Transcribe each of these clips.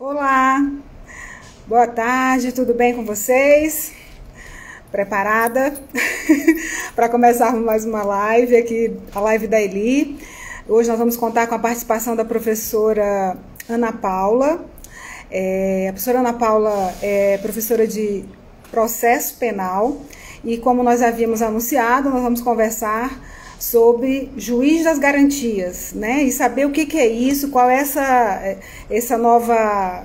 Olá, boa tarde, tudo bem com vocês? Preparada para começarmos mais uma live aqui, a live da Eli. Hoje nós vamos contar com a participação da professora Ana Paula. A professora Ana Paula é professora de processo penal e, como nós havíamos anunciado, nós vamos conversar sobre juiz das garantias, né? E saber o que é isso, qual é essa nova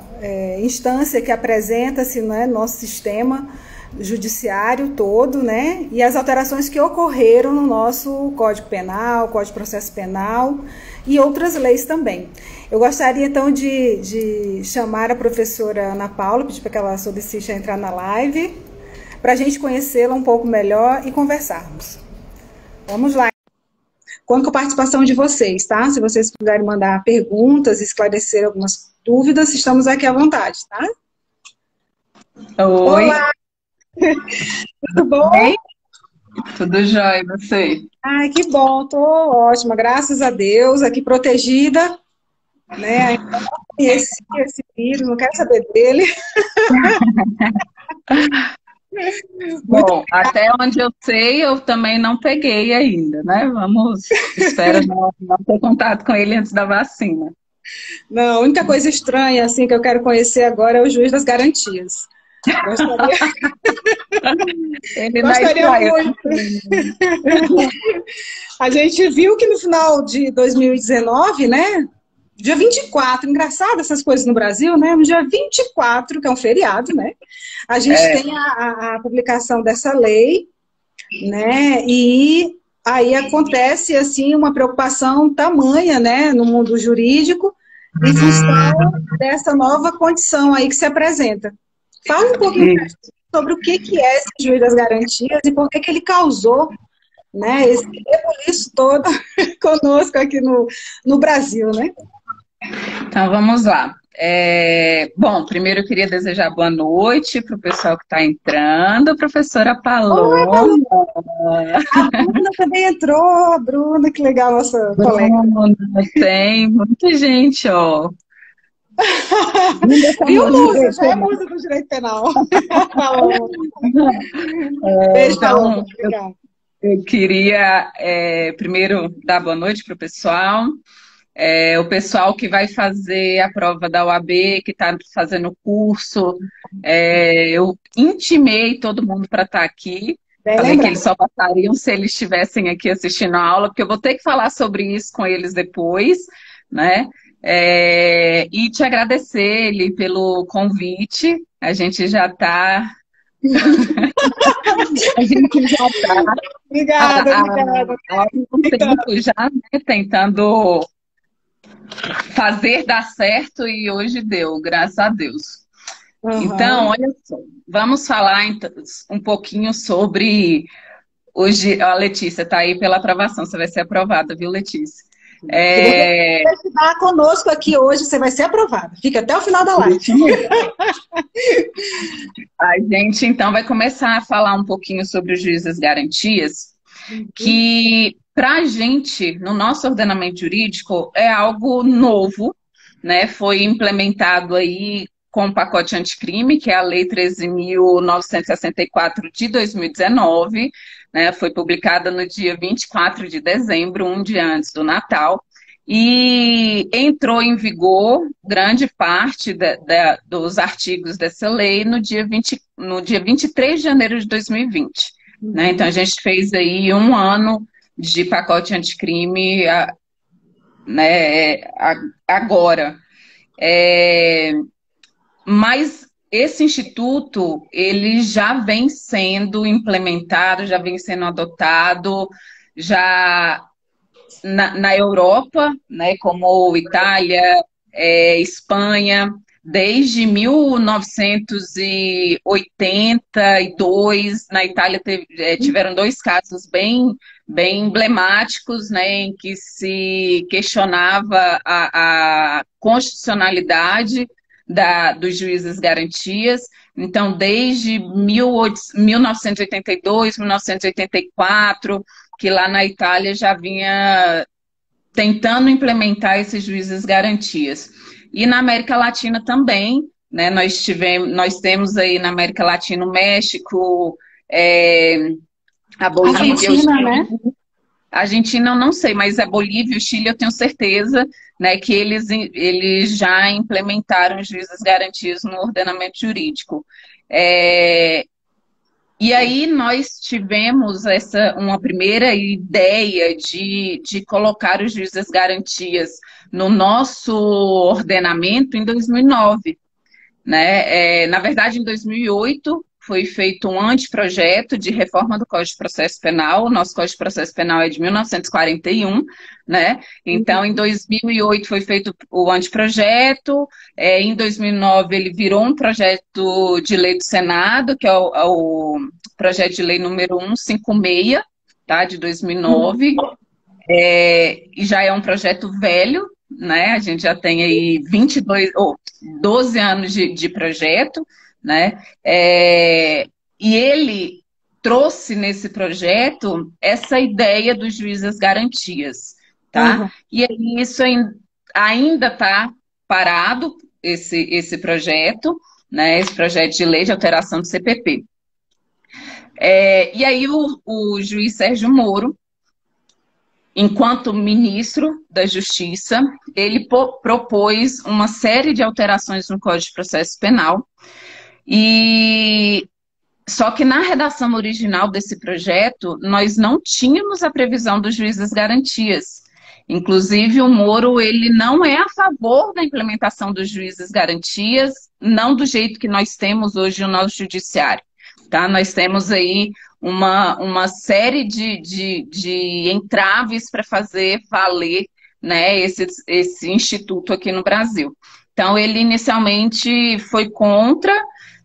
instância que apresenta-se, né, no nosso sistema judiciário todo, né? E as alterações que ocorreram no nosso Código Penal, Código de Processo Penal e outras leis também. Eu gostaria então de chamar a professora Ana Paula, pedir para que ela solicite a entrar na live, para a gente conhecê-la um pouco melhor e conversarmos. Vamos lá. Conto com a participação de vocês, tá? Se vocês puderem mandar perguntas, esclarecer algumas dúvidas, estamos aqui à vontade, tá? Oi. Olá! Tudo bom? Oi. Tudo jóia, e você? Ai, que bom, tô ótima, graças a Deus, aqui protegida, né? Ainda não conheci esse vírus, não quero saber dele. Bom, até onde eu sei, eu também não peguei ainda, né? Espero não ter contato com ele antes da vacina. Não, a única coisa estranha, assim, que eu quero conhecer agora é o juiz das garantias. Gostaria muito. A gente viu que no final de 2019, né? Dia 24, engraçado essas coisas no Brasil, né? No dia 24, que é um feriado, né? A gente tem a publicação dessa lei, né? E aí acontece, assim, uma preocupação tamanha, né? No mundo jurídico, em função dessa nova condição aí que se apresenta. Fala um pouquinho sobre o que é esse juiz das garantias e por que ele causou, né, esse rebuliço todo conosco aqui no Brasil, né? Então, vamos lá. Bom, primeiro eu queria desejar boa noite para o pessoal que está entrando, professora Paloma. Oi, Paloma. A Bruna também entrou, a Bruna, que legal, nossa colega. Tem muita gente, ó. Viu, Musa? Já é musa do direito penal. Beijo, Paloma. Obrigada. Eu queria primeiro dar boa noite para o pessoal. O pessoal que vai fazer a prova da OAB, que está fazendo o curso, eu intimei todo mundo para estar aqui. Falei que eles só passariam se eles estivessem aqui assistindo a aula, porque eu vou ter que falar sobre isso com eles depois, né? E te agradecer, Eli, pelo convite. A gente já está... A gente já está... Obrigada, há um tempo já, né, tentando fazer dar certo e hoje deu, graças a Deus. Uhum. Então, olha só, vamos falar um pouquinho sobre... Hoje, a Letícia está aí pela aprovação, você vai ser aprovada, viu, Letícia? Você vai estar conosco aqui hoje, você vai ser aprovada. Fica até o final da live. A gente, então, vai começar a falar um pouquinho sobre os juízes das garantias, que, para a gente, no nosso ordenamento jurídico, é algo novo, né? Foi implementado aí com o pacote anticrime, que é a Lei 13.964 de 2019, né? Foi publicada no dia 24 de dezembro, um dia antes do Natal, e entrou em vigor grande parte dos artigos dessa lei no dia 23 de janeiro de 2020. Né? Então, a gente fez aí um ano de pacote anticrime, né, agora. Mas esse instituto, ele já vem sendo implementado, já vem sendo adotado, já na Europa, né, como Itália, Espanha, desde 1982, na Itália tiveram dois casos bem emblemáticos, né, em que se questionava a constitucionalidade dos juízes garantias. Então, desde 1982, 1984, que lá na Itália já vinha tentando implementar esses juízes garantias. e na América Latina também, né? Nós temos aí na América Latina o México, a Bolívia, o Argentina, né? Chile. A Argentina eu não sei, mas a Bolívia e o Chile eu tenho certeza, né, que eles já implementaram os juízes garantias no ordenamento jurídico. E aí nós tivemos uma primeira ideia de colocar os juízes garantias no nosso ordenamento em 2009. Né? Na verdade, em 2008, foi feito um anteprojeto de reforma do Código de Processo Penal. O nosso Código de Processo Penal é de 1941, né? Então, em 2008 foi feito o anteprojeto. Em 2009 ele virou um projeto de lei do Senado, que é o projeto de lei número 156, tá? De 2009. E já é um projeto velho, né? A gente já tem aí 12 anos de projeto, né? E ele trouxe nesse projeto essa ideia dos juízes garantias, tá? Uhum. E aí isso ainda está parado, esse projeto, né? Esse projeto de lei de alteração do CPP. E aí o juiz Sérgio Moro, enquanto ministro da Justiça, ele propôs uma série de alterações no Código de Processo Penal. Só que na redação original desse projeto, nós não tínhamos a previsão dos juízes garantias. Inclusive, o Moro, ele não é a favor da implementação dos juízes garantias, não do jeito que nós temos hoje no nosso judiciário. Tá? Nós temos aí uma série de entraves para fazer valer, né, esse instituto aqui no Brasil. Então, ele inicialmente foi contra,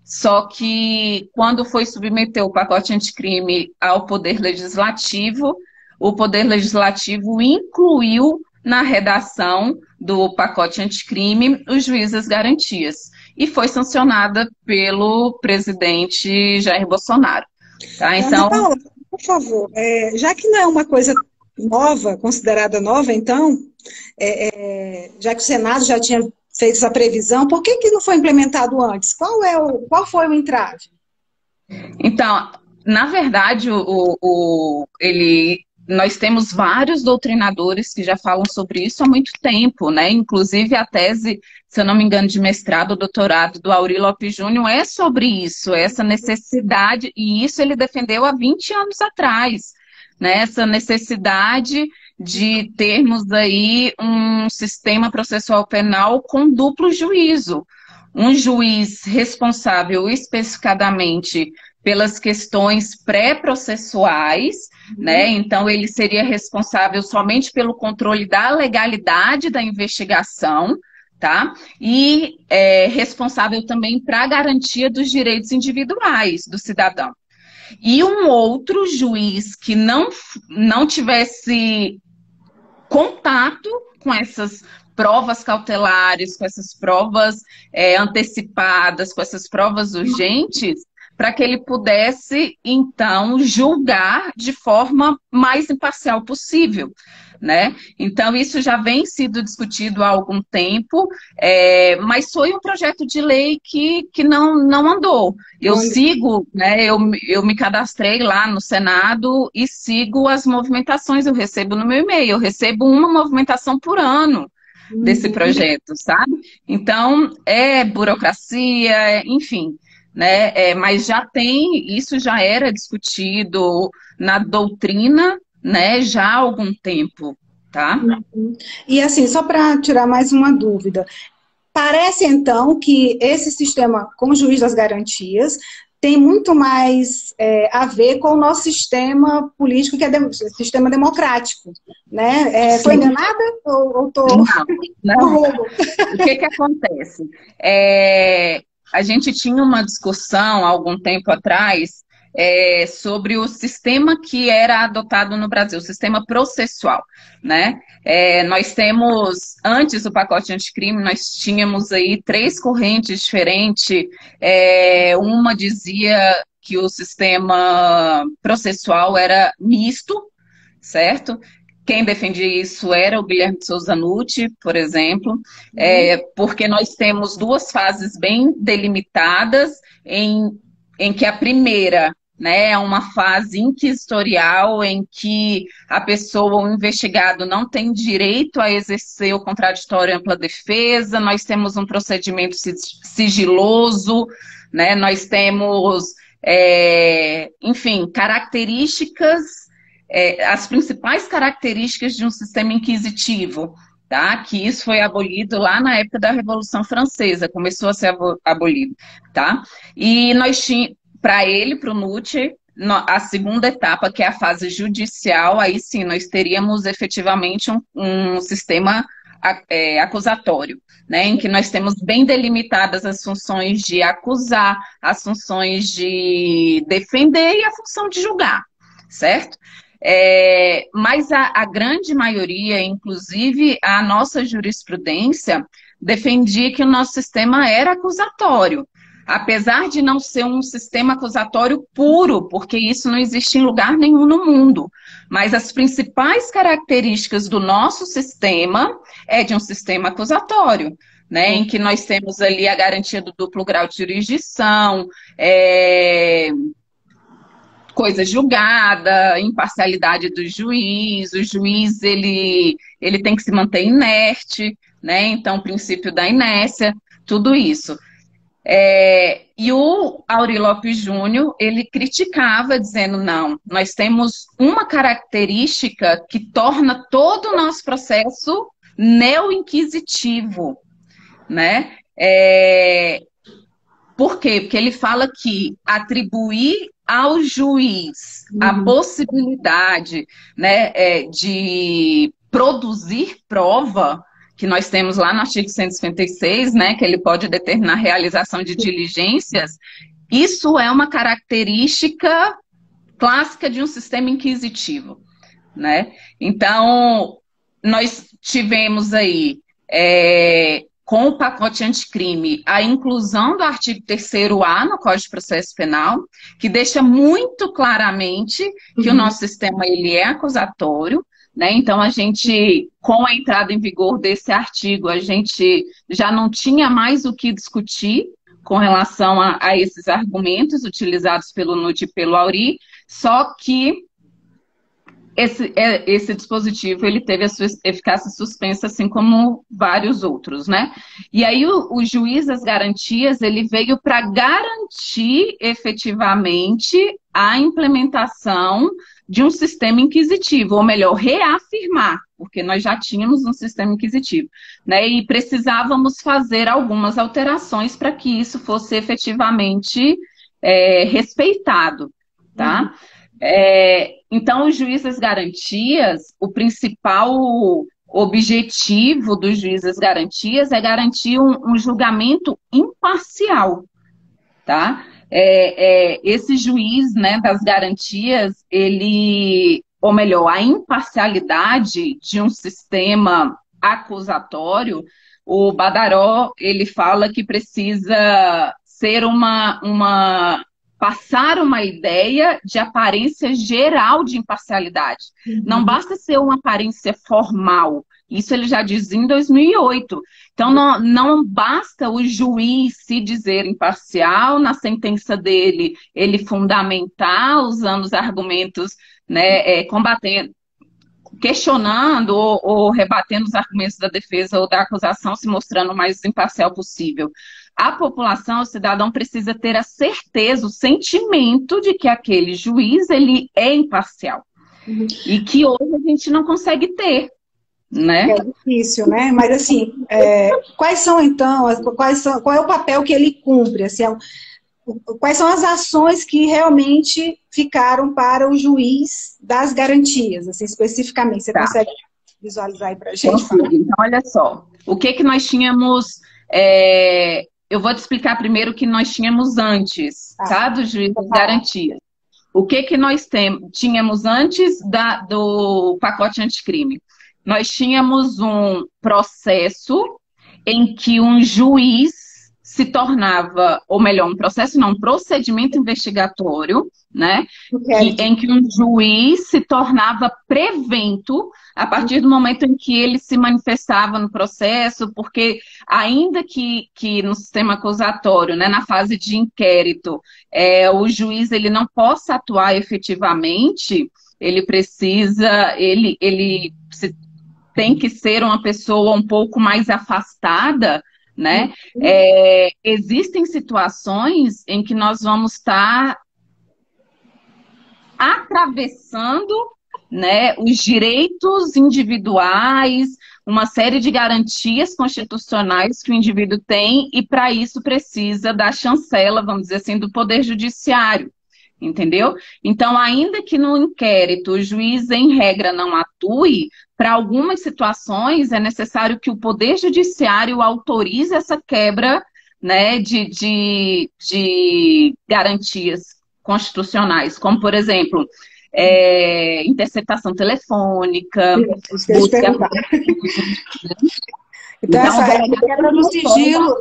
só que quando foi submeter o pacote anticrime ao Poder Legislativo, o Poder Legislativo incluiu na redação do pacote anticrime os juízes garantias. E foi sancionada pelo presidente Jair Bolsonaro. Tá? Ana Paula, por favor, já que não é uma coisa nova, considerada nova, então, já que o Senado já tinha feito essa previsão, por que não foi implementado antes? Qual foi o entrave? Então, na verdade, nós temos vários doutrinadores que já falam sobre isso há muito tempo, né? Inclusive a tese, se eu não me engano, de mestrado ou doutorado do Aury Lopes Júnior é sobre isso, essa necessidade, e isso ele defendeu há 20 anos atrás, né? Essa necessidade de termos aí um sistema processual penal com duplo juízo. Um juiz responsável especificadamente pelas questões pré-processuais, né? Então, ele seria responsável somente pelo controle da legalidade da investigação, tá? E responsável também para a garantia dos direitos individuais do cidadão. E um outro juiz que não tivesse contato com essas provas cautelares, com essas provas antecipadas, com essas provas urgentes, para que ele pudesse, então, julgar de forma mais imparcial possível, né? Então, isso já vem sido discutido há algum tempo, mas foi um projeto de lei que não andou. Eu sigo, né? Eu me cadastrei lá no Senado e sigo as movimentações, eu recebo no meu e-mail, eu recebo uma movimentação por ano desse projeto, sabe? Então, burocracia, enfim, né? Mas isso já era discutido na doutrina, né, já há algum tempo, tá? E assim, só para tirar mais uma dúvida, parece então que esse sistema com o juiz das garantias tem muito mais a ver com o nosso sistema político, que é sistema democrático, né? Foi enganada ou estou... Não. O que acontece? A gente tinha uma discussão há algum tempo atrás sobre o sistema que era adotado no Brasil, o sistema processual, né? Nós temos, antes do pacote anticrime, nós tínhamos aí 3 correntes diferentes. Uma dizia que o sistema processual era misto, certo? Quem defendia isso era o Guilherme de Souza Nutti, por exemplo, porque nós temos duas fases bem delimitadas, em que a primeira, né, é uma fase inquisitorial, em que a pessoa, o investigado, não tem direito a exercer o contraditório ampla defesa, nós temos um procedimento sigiloso, né, nós temos, enfim, características, as principais características de um sistema inquisitivo, tá? Que isso foi abolido lá na época da Revolução Francesa, começou a ser abolido, tá? E nós tínhamos, para ele, para o Nutti, a segunda etapa, que é a fase judicial, aí sim, nós teríamos efetivamente um sistema acusatório, né, em que nós temos bem delimitadas as funções de acusar, as funções de defender e a função de julgar, certo? Mas a grande maioria, inclusive a nossa jurisprudência, defendia que o nosso sistema era acusatório, apesar de não ser um sistema acusatório puro, porque isso não existe em lugar nenhum no mundo. Mas as principais características do nosso sistema é de um sistema acusatório, né, em que nós temos ali a garantia do duplo grau de jurisdição, coisa julgada, imparcialidade do juiz, o juiz ele tem que se manter inerte, né? Então, o princípio da inércia, tudo isso. E o Aury Lopes Júnior, ele criticava, dizendo, não, nós temos uma característica que torna todo o nosso processo neo-inquisitivo, né? Por quê? Porque ele fala que atribuir ao juiz a possibilidade, né, de produzir prova, que nós temos lá no artigo 156, né, que ele pode determinar a realização de diligências, isso é uma característica clássica de um sistema inquisitivo, né? Então, nós tivemos aí, com o pacote anticrime, a inclusão do artigo 3º-A no Código de Processo Penal, que deixa muito claramente que o nosso sistema ele é acusatório, né? Então, a gente, com a entrada em vigor desse artigo, a gente já não tinha mais o que discutir com relação a esses argumentos utilizados pelo Nutti e pelo Aury, só que esse dispositivo ele teve a sua eficácia suspensa, assim como vários outros, né? E aí o juiz das garantias, ele veio para garantir efetivamente a implementação de um sistema inquisitivo, ou melhor, reafirmar, porque nós já tínhamos um sistema inquisitivo, né? E precisávamos fazer algumas alterações para que isso fosse efetivamente respeitado, tá? Então, o juiz das garantias, o principal objetivo do juiz das garantias é garantir um julgamento imparcial, tá? Esse juiz, né, das garantias, ou melhor, a imparcialidade de um sistema acusatório, o Badaró, ele fala que precisa ser passar uma ideia de aparência geral de imparcialidade. Não basta ser uma aparência formal. Isso ele já diz em 2008. Então, não basta o juiz se dizer imparcial, na sentença dele, ele fundamentar, usando os argumentos, né, questionando ou rebatendo os argumentos da defesa ou da acusação, se mostrando o mais imparcial possível. A população, o cidadão, precisa ter a certeza, o sentimento de que aquele juiz ele é imparcial. E que hoje a gente não consegue ter, né? É difícil, né? Mas assim, quais são então, qual é o papel que ele cumpre? Assim, quais são as ações que realmente ficaram para o juiz das garantias, assim, especificamente? Você consegue visualizar aí para a gente? Então, olha só, o que nós tínhamos... eu vou te explicar primeiro o que nós tínhamos antes, tá? Do juiz das garantias. O que nós tínhamos antes do pacote anticrime? Nós tínhamos um processo em que um juiz se tornava, ou melhor, um processo não, um procedimento investigatório, né? Em que um juiz se tornava prevento a partir do momento em que ele se manifestava no processo, porque ainda que no sistema acusatório, né, na fase de inquérito, o juiz ele não possa atuar efetivamente, ele precisa, tem que ser uma pessoa um pouco mais afastada, né? Existem situações em que nós vamos estar atravessando, né, os direitos individuais, uma série de garantias constitucionais que o indivíduo tem, e para isso precisa da chancela, vamos dizer assim, do Poder Judiciário. Entendeu? Então, ainda que no inquérito o juiz, em regra, não atue, para algumas situações é necessário que o Poder Judiciário autorize essa quebra, né, de garantias constitucionais, como, por exemplo, interceptação telefônica, busca... Então, essa quebra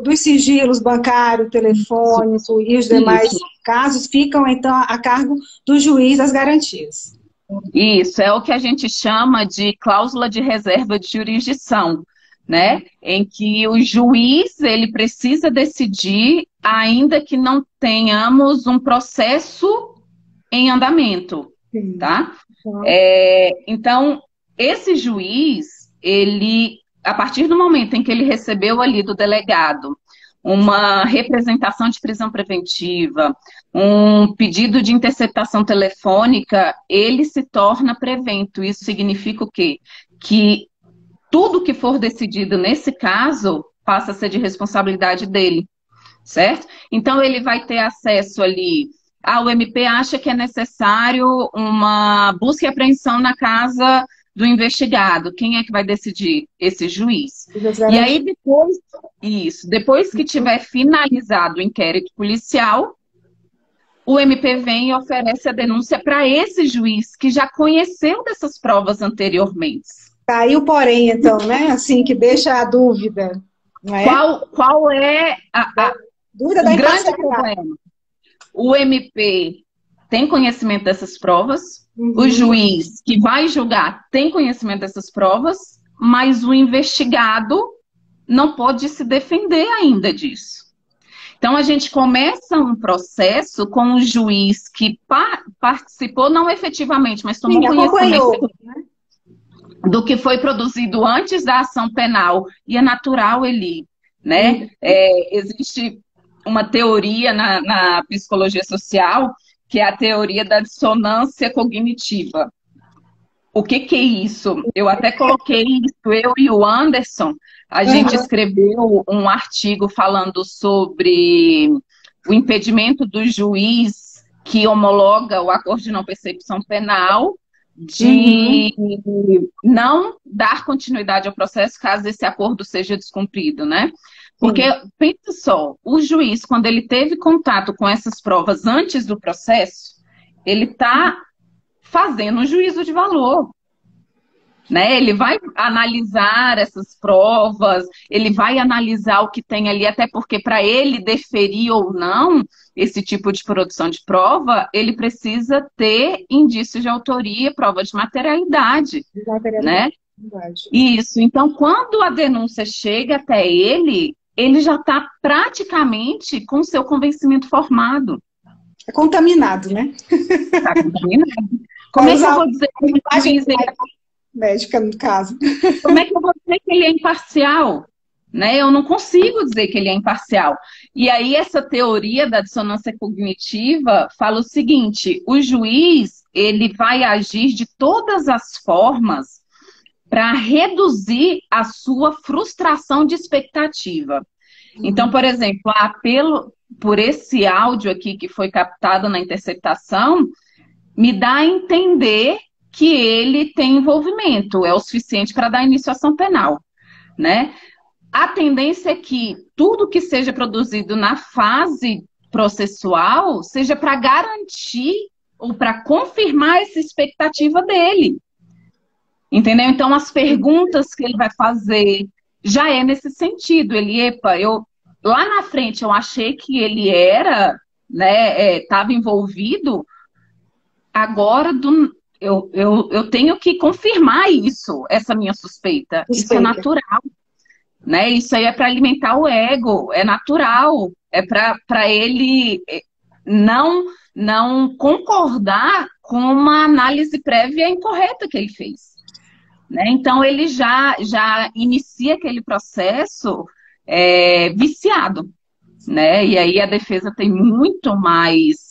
dos sigilos bancário, telefônico e os demais casos ficam, então, a cargo do juiz das garantias. Isso, é o que a gente chama de cláusula de reserva de jurisdição, né? Em que o juiz, ele precisa decidir, ainda que não tenhamos um processo em andamento, tá? Então, esse juiz, ele... A partir do momento em que ele recebeu ali do delegado uma representação de prisão preventiva, um pedido de interceptação telefônica, ele se torna prevento. Isso significa o quê? Que tudo que for decidido nesse caso passa a ser de responsabilidade dele, certo? Então, ele vai ter acesso ali... o MP acha que é necessário uma busca e apreensão na casa do investigado. Quem é que vai decidir? Esse juiz. E aí, depois que tiver finalizado o inquérito policial, o MP vem e oferece a denúncia para esse juiz, que já conheceu dessas provas anteriormente. Tá aí o porém, então, né? Assim, que deixa a dúvida. Não é? Qual é dúvida da grande problema? O MP tem conhecimento dessas provas, o juiz que vai julgar tem conhecimento dessas provas, mas o investigado não pode se defender ainda disso. Então, a gente começa um processo com o juiz que participou, não efetivamente, mas tomou conhecimento do que foi produzido antes da ação penal. E é natural, Eli, né? Existe uma teoria na psicologia social, que é a teoria da dissonância cognitiva. O que é isso? Eu até coloquei isso, eu e o Anderson, a gente escreveu um artigo falando sobre o impedimento do juiz que homologa o acordo de não persecução penal de não dar continuidade ao processo caso esse acordo seja descumprido, né? Porque, pensa só, o juiz, quando ele teve contato com essas provas antes do processo, ele está fazendo um juízo de valor, né? Ele vai analisar essas provas, ele vai analisar o que tem ali, até porque para ele deferir ou não esse tipo de produção de prova, ele precisa ter indícios de autoria, prova de materialidade, né? Isso. Então, quando a denúncia chega até ele já está praticamente com o seu convencimento formado. É contaminado, né? Está contaminado. Como é que eu vou dizer que o juiz médica, no caso. Como é que eu vou dizer que ele é imparcial? Né? Eu não consigo dizer que ele é imparcial. E aí essa teoria da dissonância cognitiva fala o seguinte: o juiz, ele vai agir de todas as formas para reduzir a sua frustração de expectativa. Então, por exemplo, por esse áudio aqui que foi captado na interceptação, me dá a entender que ele tem envolvimento, é o suficiente para dar início à ação penal, né? A tendência é que tudo que seja produzido na fase processual seja para garantir ou para confirmar essa expectativa dele. Entendeu? Então, as perguntas que ele vai fazer já é nesse sentido. Ele, eu lá na frente eu achei que ele era, né, estava envolvido, agora eu tenho que confirmar isso, essa minha suspeita. Isso é Suspeita. natural, né? Isso aí é para alimentar o ego, é natural, é para ele não não concordar com uma análise prévia incorreta que ele fez, né? Então ele já inicia aquele processo viciado, né? E aí a defesa tem muito mais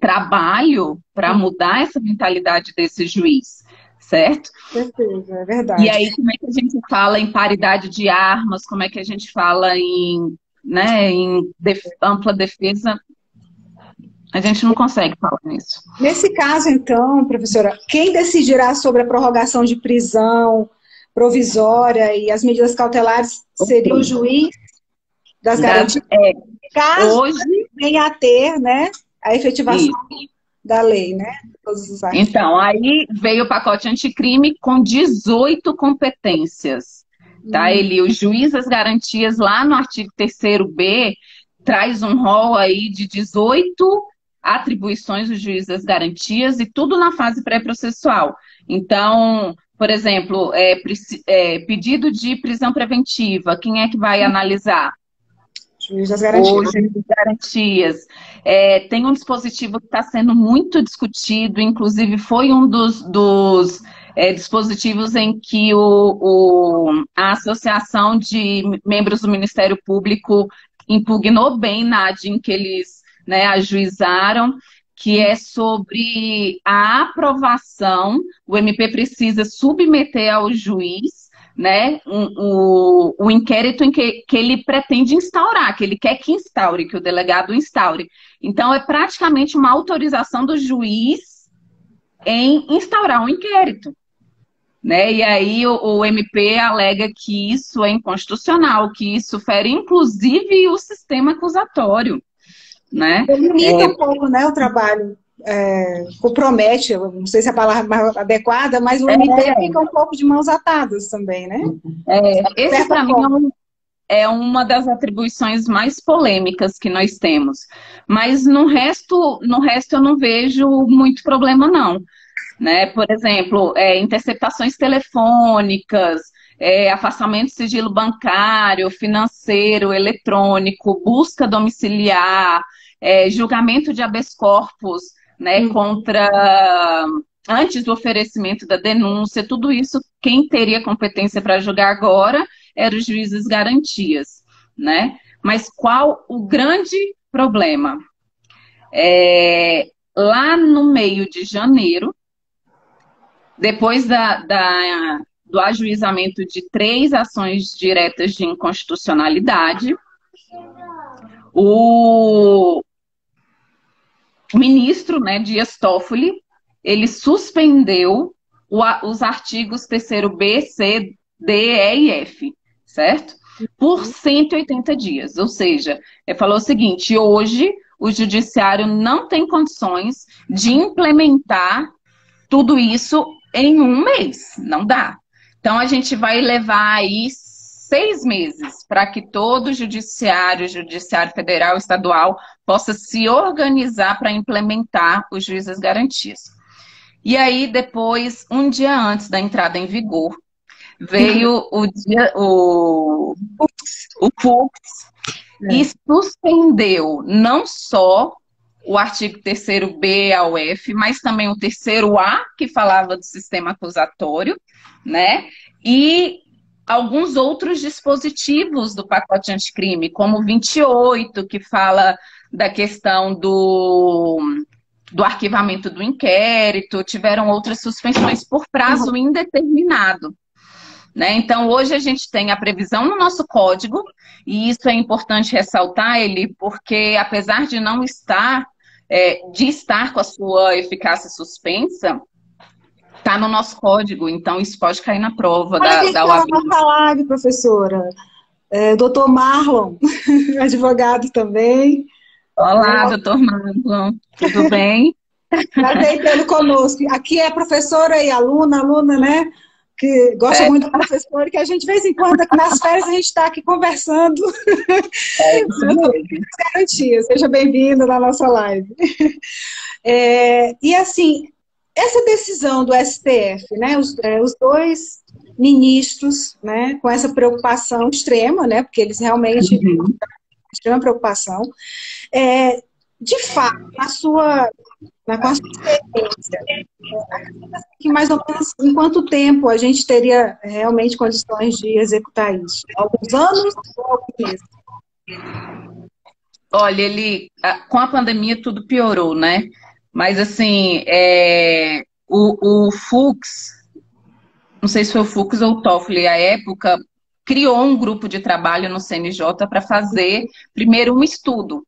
trabalho para mudar essa mentalidade desse juiz, certo? Certeza, é E verdade. aí, como é que a gente fala em paridade de armas? Como é que a gente fala em, né, em ampla defesa? A gente não consegue falar nisso. Nesse caso, então, professora, quem decidirá sobre a prorrogação de prisão provisória e as medidas cautelares seria o juiz das garantias, caso Hoje, venha a ter, né, a efetivação isso. da lei, né? Todos os artigos. Então, aí veio o pacote anticrime com 18 competências. Tá? O juiz das garantias, lá no artigo 3º B, traz um rol aí de 18 atribuições do juiz das garantias e tudo na fase pré-processual. Então, por exemplo, pedido de prisão preventiva, quem é que vai analisar? Juiz das garantias. Hoje, de garantias. Tem um dispositivo que está sendo muito discutido, inclusive foi um dos dispositivos em que a Associação de Membros do Ministério Público impugnou bem na ADIM que eles, né, ajuizaram, que é sobre a aprovação, o MP precisa submeter ao juiz, né, o inquérito em que ele pretende instaurar, que ele quer que instaure, que o delegado instaure. Então, é praticamente uma autorização do juiz em instaurar um inquérito, né? E aí o MP alega que isso é inconstitucional, que isso fere, inclusive, o sistema acusatório, né? Limita um pouco, né, o trabalho. Compromete, eu não sei se é a palavra mais adequada, mas o MP fica um pouco de mãos atadas também, né? Esse, para mim, é uma das atribuições mais polêmicas que nós temos. Mas no resto eu não vejo muito problema, não. Né? Por exemplo, interceptações telefônicas, afastamento de sigilo bancário, financeiro, eletrônico, busca domiciliar, julgamento de habeas corpus, né, antes do oferecimento da denúncia, tudo isso, quem teria competência para julgar agora era os juízes garantias, né? Mas qual o grande problema? Lá no meio de janeiro, depois do ajuizamento de 3 ações diretas de inconstitucionalidade, o ministro, né, Dias Toffoli, ele suspendeu os artigos 3º B, C, D, E e F, certo? Por 180 dias. Ou seja, ele falou o seguinte: hoje o judiciário não tem condições de implementar tudo isso em um mês. Não dá. Então a gente vai levar aí 6 meses para que todo o judiciário federal, estadual, possa se organizar para implementar os juízes das garantias. E aí, depois, um dia antes da entrada em vigor, veio o Fux e suspendeu não só o artigo 3º B ao F, mas também o 3º A, que falava do sistema acusatório, né? E alguns outros dispositivos do pacote anticrime, como o 28, que fala da questão do arquivamento do inquérito, tiveram outras suspensões por prazo indeterminado. Né? Então, hoje a gente tem a previsão no nosso código, e isso é importante ressaltar, ele, porque apesar de não estar, de estar com a sua eficácia suspensa, está no nosso código, então isso pode cair na prova da OAB. Olha nossa live, professora. Doutor Marlon, advogado também. Olá, doutor Marlon, tudo bem? Prazer tê-lo conosco. Aqui é professora e aluna, né? que gosta muito do professor e que a gente, de vez em quando, nas férias, a gente está aqui conversando. É isso mesmo. Garantia. Seja bem-vindo na nossa live. E assim, essa decisão do STF, né, os dois ministros, né, com essa preocupação extrema, né, porque eles realmente Uhum. extrema preocupação, de fato, com a sua experiência, que mais ou menos em quanto tempo a gente teria realmente condições de executar isso? Alguns anos ou alguns meses? Olha, com a pandemia tudo piorou, né? Mas assim, o Fux, não sei se foi o Fux ou o Toffoli, à época, criou um grupo de trabalho no CNJ para fazer, primeiro, um estudo.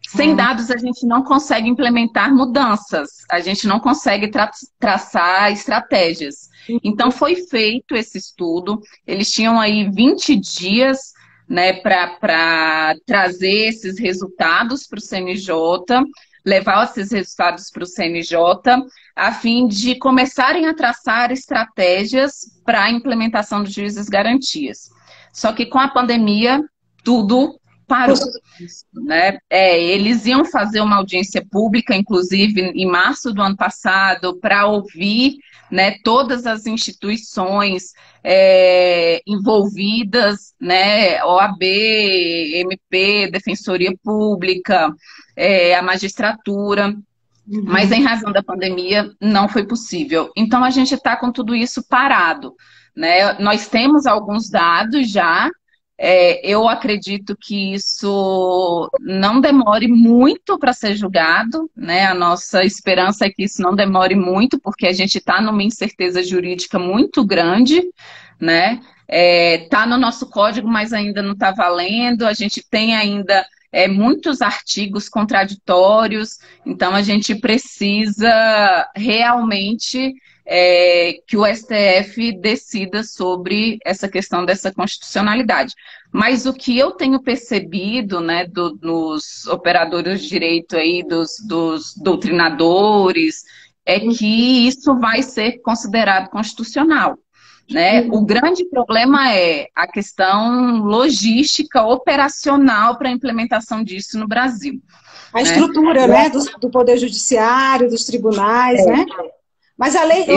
Sem dados, a gente não consegue implementar mudanças, a gente não consegue traçar estratégias. Então, foi feito esse estudo, eles tinham aí 20 dias, né, para trazer esses resultados para o CNJ, levar esses resultados para o CNJ, a fim de começarem a traçar estratégias para a implementação dos juízes garantias. Só que com a pandemia, tudo parou, né? Eles iam fazer uma audiência pública, inclusive em março do ano passado, para ouvir, né, todas as instituições envolvidas, né, OAB, MP, Defensoria Pública, a magistratura. Mas em razão da pandemia não foi possível. Então a gente está com tudo isso parado, né? Nós temos alguns dados já. Eu acredito que isso não demore muito para ser julgado, né? A nossa esperança é que isso não demore muito, porque a gente está numa incerteza jurídica muito grande, né? Está no nosso código, mas ainda não está valendo. A gente tem ainda muitos artigos contraditórios, então a gente precisa realmente que o STF decida sobre essa questão dessa constitucionalidade. Mas o que eu tenho percebido, né, nos operadores de direito aí, dos doutrinadores, é que isso vai ser considerado constitucional. Né? O grande problema é a questão logística, operacional para a implementação disso no Brasil. A estrutura, né, do Poder Judiciário, dos tribunais, né? Mas a lei,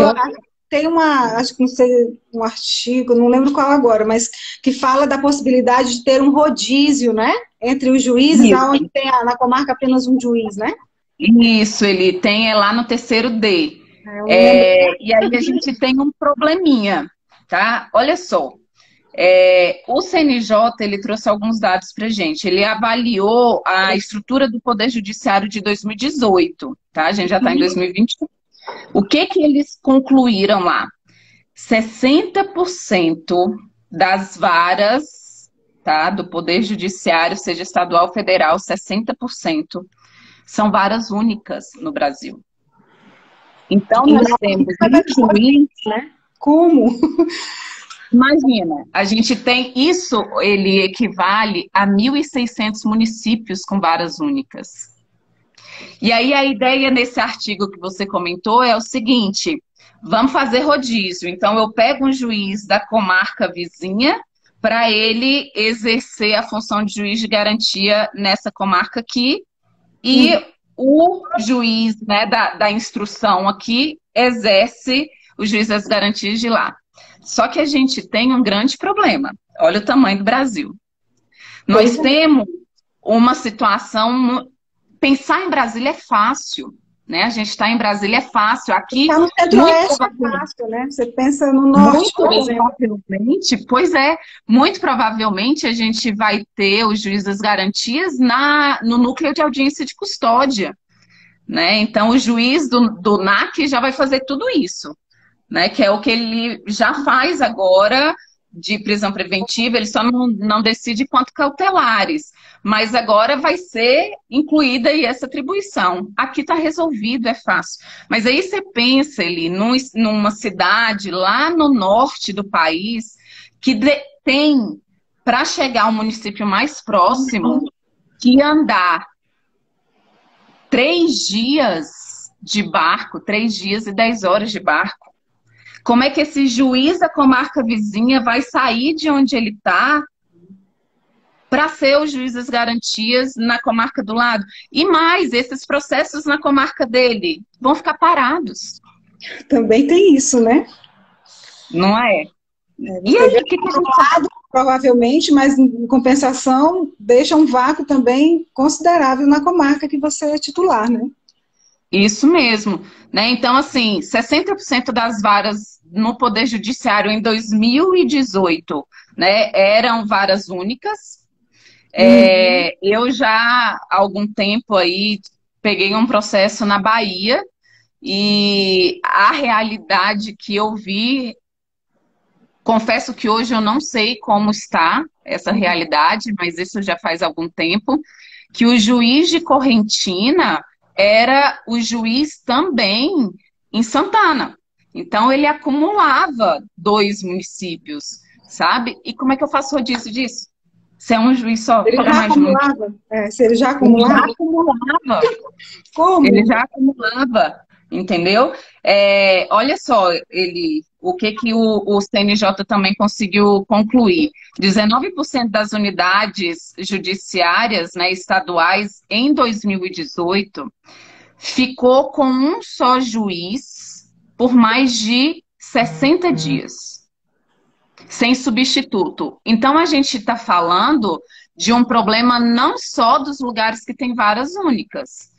tem acho que não sei, um artigo, não lembro qual agora, mas que fala da possibilidade de ter um rodízio, né? Entre os juízes, onde tem na comarca apenas um juiz, né? Isso, ele tem lá no terceiro D. E aí a gente tem um probleminha, tá? Olha só. O CNJ, ele trouxe alguns dados para a gente. Ele avaliou a estrutura do Poder Judiciário de 2018, tá? A gente já está em 2021. O que eles concluíram lá? 60% das varas, tá, do Poder Judiciário, seja estadual ou federal, 60% são varas únicas no Brasil. Então, nós temos né? Como? Imagina, a gente tem isso, ele equivale a 1.600 municípios com varas únicas. E aí a ideia nesse artigo que você comentou é o seguinte: vamos fazer rodízio. Então eu pego um juiz da comarca vizinha para ele exercer a função de juiz de garantia nessa comarca aqui, e o juiz, né, da instrução aqui exerce o juiz das garantias de lá. Só que a gente tem um grande problema. Olha o tamanho do Brasil. Nós temos uma situação... Pensar em Brasília é fácil, né? A gente está em Brasília é fácil. Aqui, está no centro-oeste é fácil, né? Você pensa no norte, por exemplo. Muito provavelmente a gente vai ter os juízes das garantias no núcleo de audiência de custódia, né? Então, o juiz do NAC já vai fazer tudo isso, né? Que é o que ele já faz agora de prisão preventiva, ele só não decide quanto cautelares, mas agora vai ser incluída aí essa atribuição. Aqui está resolvido, é fácil. Mas aí você pensa, Eli, numa cidade lá no norte do país, que tem, para chegar ao município mais próximo, que andar 3 dias de barco, 3 dias e 10 horas de barco. Como é que esse juiz da comarca vizinha vai sair de onde ele está para ser o juiz das garantias na comarca do lado? E mais, esses processos na comarca dele vão ficar parados. Também tem isso, né? Não é? E Você aí, vê o que que a do gente... lado, provavelmente, mas em compensação deixa um vácuo também considerável na comarca que você é titular, né? Isso mesmo, né? Então, assim, 60% das varas no Poder Judiciário em 2018, né, eram varas únicas. Eu já, há algum tempo aí, peguei um processo na Bahia e a realidade que eu vi, confesso que hoje eu não sei como está essa realidade, mas isso já faz algum tempo, que o juiz de Correntina era o juiz também em Santana. Então, ele acumulava 2 municípios, sabe? E como é que eu faço rodízio disso? Se é um juiz só, Ele paga já mais de um. acumulava? Se ele já Ele já acumulava, acumulava. como? Ele já acumulava, entendeu? Olha só, o que que o CNJ também conseguiu concluir. 19% das unidades judiciárias, né, estaduais em 2018 ficou com um só juiz por mais de 60 dias, sem substituto. Então, a gente está falando de um problema não só dos lugares que têm varas únicas,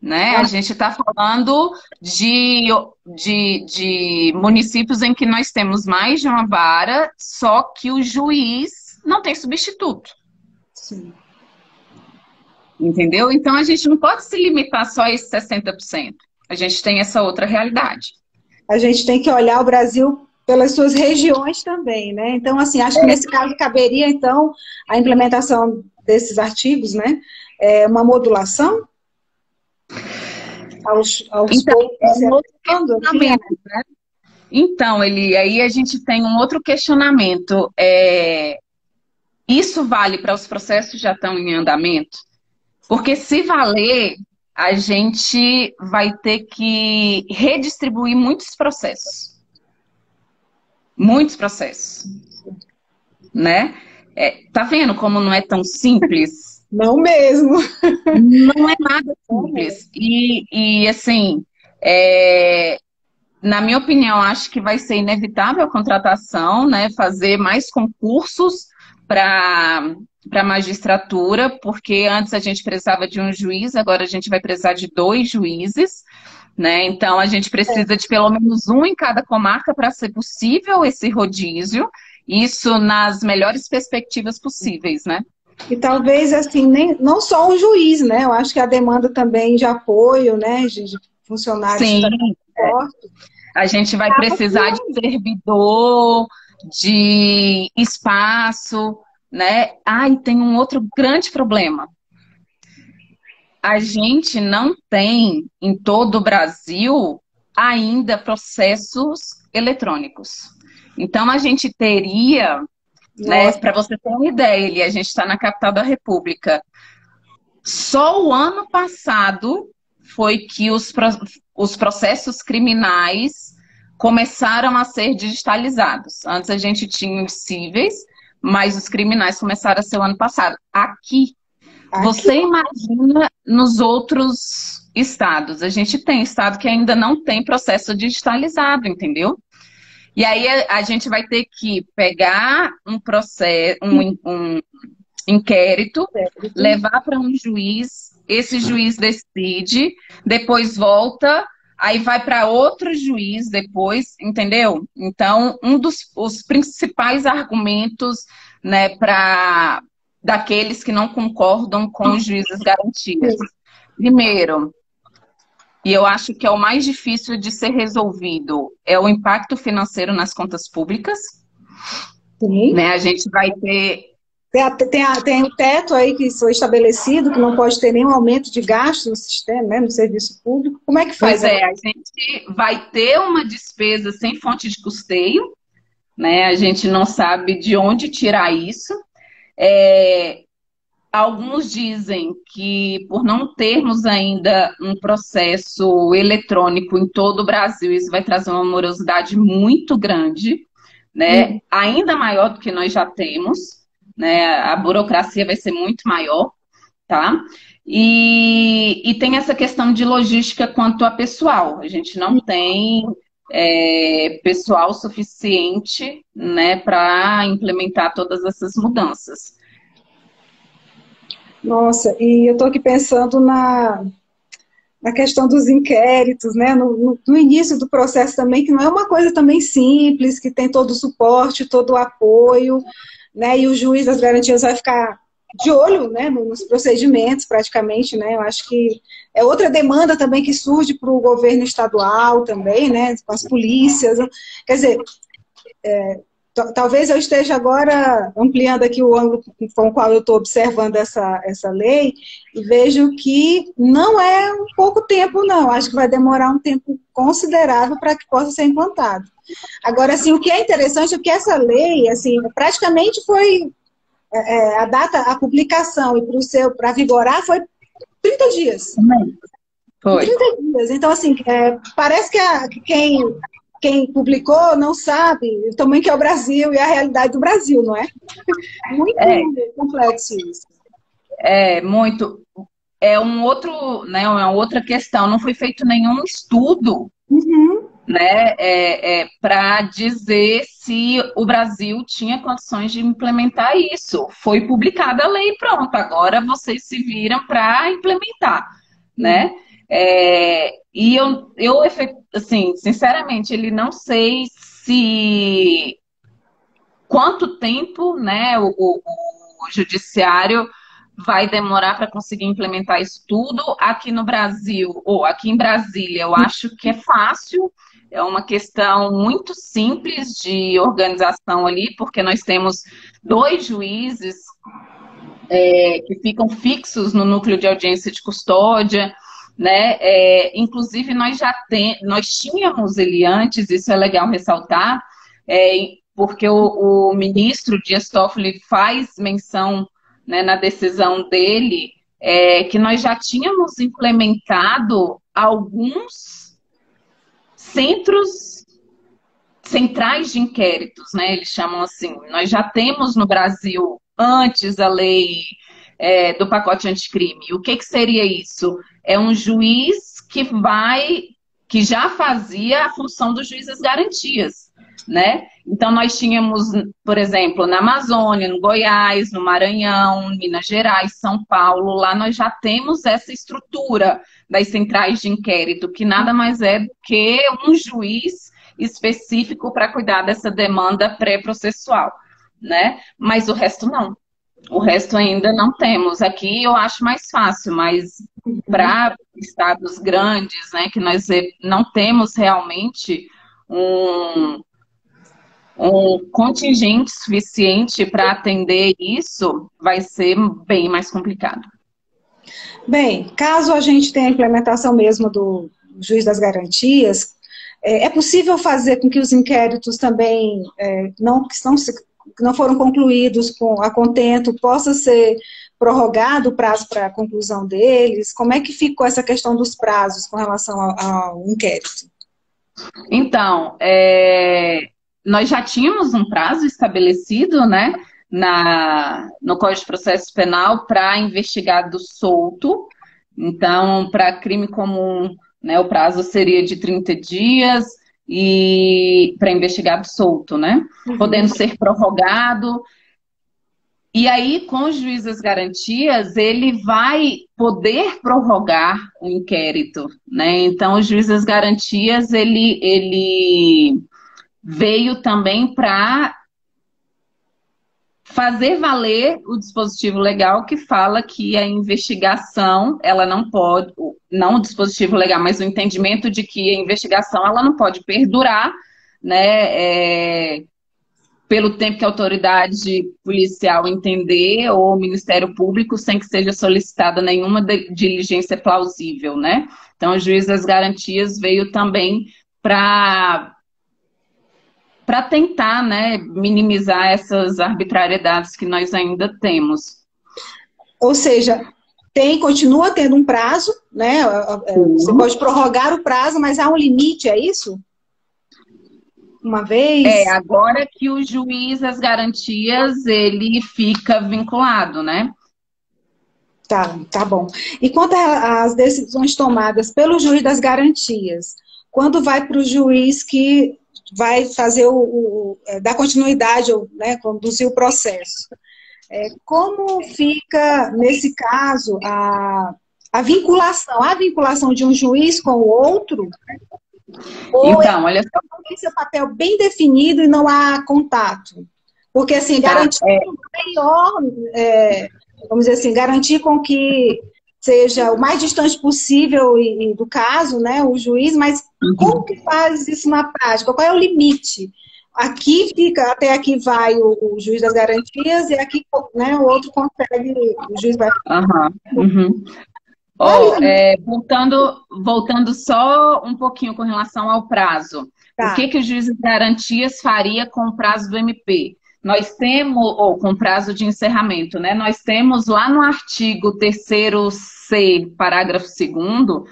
né? A gente está falando de municípios em que nós temos mais de uma vara, só que o juiz não tem substituto. Sim. Entendeu? Então a gente não pode se limitar só a esses 60%. A gente tem essa outra realidade. A gente tem que olhar o Brasil pelas suas regiões também, né? Então, assim, acho que nesse caso caberia, então, a implementação desses artigos, né? Uma modulação aos Então, poucos. né? Então, aí a gente tem um outro questionamento. Isso vale para os processos que já estão em andamento? Porque se valer, a gente vai ter que redistribuir muitos processos. Muitos processos. Né? Tá vendo como não é tão simples? Não mesmo. Não é nada simples. E assim, na minha opinião, acho que vai ser inevitável a contratação, né? Fazer mais concursos para magistratura, porque antes a gente precisava de um juiz, agora a gente vai precisar de 2 juízes, né? Então a gente precisa de pelo menos um em cada comarca para ser possível esse rodízio, isso nas melhores perspectivas possíveis, né? E talvez, assim, não só um juiz, né? Eu acho que a demanda também de apoio, né? De funcionários. Sim, a gente vai precisar de servidor, de espaço, né? E tem um outro grande problema. A gente não tem, em todo o Brasil, ainda processos eletrônicos. Então, a gente teria, né, para você ter uma ideia, a gente está na capital da República. Só o ano passado foi que os processos criminais começaram a ser digitalizados. Antes a gente tinha os cíveis, mas os criminais começaram a ser o ano passado. Aqui. Você imagina nos outros estados. A gente tem estado que ainda não tem processo digitalizado, entendeu? E aí a gente vai ter que pegar um processo, um inquérito, levar para um juiz, esse juiz decide, depois volta, aí vai para outro juiz depois, entendeu? Então, os principais argumentos, né, daqueles que não concordam com os juízes das garantias. Primeiro, e eu acho que é o mais difícil de ser resolvido, é o impacto financeiro nas contas públicas. Sim. Né? A gente vai ter... Tem o teto aí que foi estabelecido, que não pode ter nenhum aumento de gasto no sistema, né, no serviço público. Como é que faz? Pois a gente vai ter uma despesa sem fonte de custeio, né? A gente não sabe de onde tirar isso. alguns dizem que por não termos ainda um processo eletrônico em todo o Brasil, isso vai trazer uma morosidade muito grande, né? Uhum. Ainda maior do que nós já temos, né? A burocracia vai ser muito maior, tá? E tem essa questão de logística quanto a pessoal. A gente não tem pessoal suficiente, né, para implementar todas essas mudanças. Nossa, e eu estou aqui pensando na questão dos inquéritos, né? No início do processo também, que não é uma coisa também simples, que tem todo o suporte, todo o apoio, né? E o juiz das garantias vai ficar de olho, né, nos procedimentos, praticamente, né? Eu acho que é outra demanda também que surge para o governo estadual também, né? Com as polícias. Quer dizer, talvez eu esteja agora ampliando aqui o ângulo com o qual eu estou observando essa lei e vejo que não é um pouco tempo, não. Acho que vai demorar um tempo considerável para que possa ser implantado. Agora, assim, o que é interessante é que essa lei, assim, praticamente foi a data, a publicação e para vigorar foi 30 dias. Foi. 30 dias. Então, assim, parece que quem publicou não sabe o tamanho que é o Brasil e a realidade do Brasil, não é? Muito complexo isso. Muito. É um outro, né, uma outra questão. Não foi feito nenhum estudo, né, para dizer se o Brasil tinha condições de implementar isso. Foi publicada a lei, pronto. Agora vocês se viram para implementar, né? E eu, assim, sinceramente, ele não sei se quanto tempo, né, o judiciário vai demorar para conseguir implementar isso tudo. Aqui no Brasil, ou aqui em Brasília, eu acho que é fácil, é uma questão muito simples de organização ali, porque nós temos 2 juízes que ficam fixos no núcleo de audiência de custódia, né? Inclusive, nós tínhamos ele antes, isso é legal ressaltar, porque o ministro Dias Toffoli faz menção, né, na decisão dele, que nós já tínhamos implementado alguns centrais de inquéritos, né? Eles chamam assim. Nós já temos no Brasil, antes da lei do pacote anticrime. O que seria isso? É um juiz que já fazia a função do juiz das garantias, né? Então, nós tínhamos, por exemplo, na Amazônia, no Goiás, no Maranhão, Minas Gerais, São Paulo, lá nós já temos essa estrutura das centrais de inquérito, que nada mais é do que um juiz específico para cuidar dessa demanda pré-processual, né? Mas o resto não. O resto ainda não temos. Aqui eu acho mais fácil, mas para estados grandes, né, que nós não temos realmente um contingente suficiente para atender isso, vai ser bem mais complicado. Bem, caso a gente tenha a implementação mesmo do juiz das garantias, é possível fazer com que os inquéritos também que não foram concluídos a contento possa ser prorrogado o prazo para a conclusão deles? Como é que ficou essa questão dos prazos com relação ao inquérito? Então, nós já tínhamos um prazo estabelecido, né, no Código de Processo Penal para investigado solto. Então, para crime comum, né, o prazo seria de 30 dias e para investigado solto, né? Podendo ser prorrogado. E aí, com o juiz das garantias, ele vai poder prorrogar o inquérito, né? Então, o juiz das garantias, ele veio também para fazer valer o dispositivo legal que fala que a investigação, ela não pode, não o dispositivo legal, mas o entendimento de que a investigação, ela não pode perdurar, né, pelo tempo que a autoridade policial entender ou o Ministério Público sem que seja solicitada nenhuma diligência plausível, né? Então, o juiz das garantias veio também para tentar, né, minimizar essas arbitrariedades que nós ainda temos. Ou seja, continua tendo um prazo, né? Você pode prorrogar o prazo, mas há um limite, é isso? Uma vez? Agora que o juiz das garantias, ele fica vinculado, né? Tá bom. E quanto às decisões tomadas pelo juiz das garantias, quando vai para o juiz que vai fazer dar continuidade, né, conduzir o processo, como fica, nesse caso, a vinculação? A vinculação de um juiz com o outro? Ou então, olha só. Tem seu papel bem definido e não há contato? Porque, assim, garantir melhor, vamos dizer assim, garantir com que seja o mais distante possível do caso, né, o juiz, mas como que faz isso na prática? Qual é o limite? Aqui fica, até aqui vai o juiz das garantias e aqui, né, o outro consegue, o juiz vai... Voltando só um pouquinho com relação ao prazo. Tá. O que o juiz de garantias faria com o prazo do MP? Nós temos, ou com o prazo de encerramento, né? Nós temos lá no artigo 3º-C, parágrafo 2º,